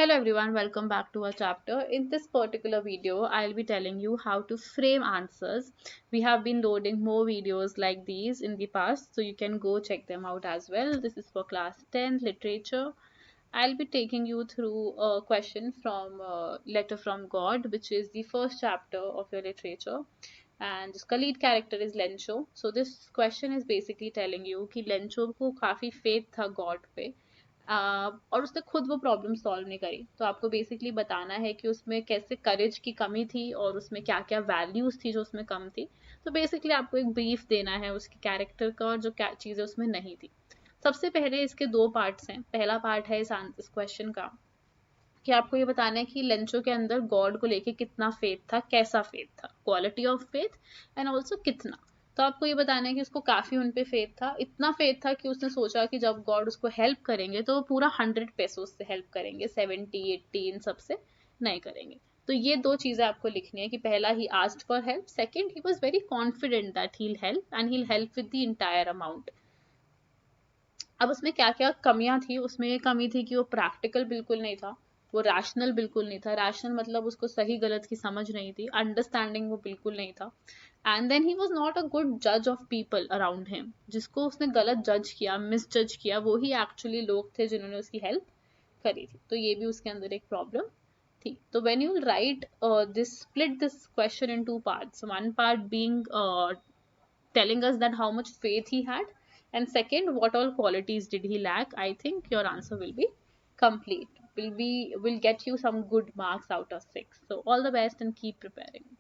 Hello everyone, welcome back to our chapter. In this particular video, I'll be telling you how to frame answers. We have been loading more videos like these in the past, so you can go check them out as well. This is for class 10 literature. I'll be taking you through a question from Letter from God, which is the first chapter of your literature. And इसका lead character is Lencho. So this question is basically telling you कि Lencho को काफी faith था God पे, और उसने खुद वो प्रॉब्लम सॉल्व नहीं करी। तो आपको बेसिकली बताना है कि उसमें कैसे करेज की कमी थी और उसमें क्या क्या वैल्यूज थी जो उसमें कम थी। तो बेसिकली आपको एक ब्रीफ देना है उसके कैरेक्टर का और जो क्या चीजें उसमें नहीं थी। सबसे पहले इसके दो पार्ट्स हैं। पहला पार्ट है इस क्वेश्चन का कि आपको ये बताना है कि लेंचो के अंदर गॉड को लेके कितना फेथ था, कैसा फेथ था, quality of faith and also कितना। तो आपको ये बताना है कि उसको काफी उन पे फेथ था, इतना फेथ था कि उसने सोचा कि जब गॉड उसको हेल्प करेंगे तो वो पूरा 100 पेसों से हेल्प करेंगे, 70 80 इन सबसे नहीं करेंगे। तो ये दो चीजें आपको लिखनी है कि पहला he asked for help, second he was very confident that he help and he help with the entire amount. अब उसमें क्या क्या कमियां थी, उसमें ये कमी थी कि वो प्रैक्टिकल बिल्कुल नहीं था, वो रैशनल बिल्कुल नहीं था। रैशनल मतलब उसको सही गलत की समझ नहीं थी, अंडरस्टैंडिंग वो बिल्कुल नहीं था। And then he was not a good जज ऑफ पीपल अराउंड हिम। जिसको उसने गलत जज किया, मिस जज किया, वो ही एक्चुअली लोग थे जिन्होंने उसकी हेल्प करी थी। तो ये भी उसके अंदर एक प्रॉब्लम थी। तो when you write this, split this question in two parts, one part being telling us that how much faith he had, and second, what all qualities did he lack. I think your answer will be complete, will get you some good marks out of 6. So all the best and keep preparing.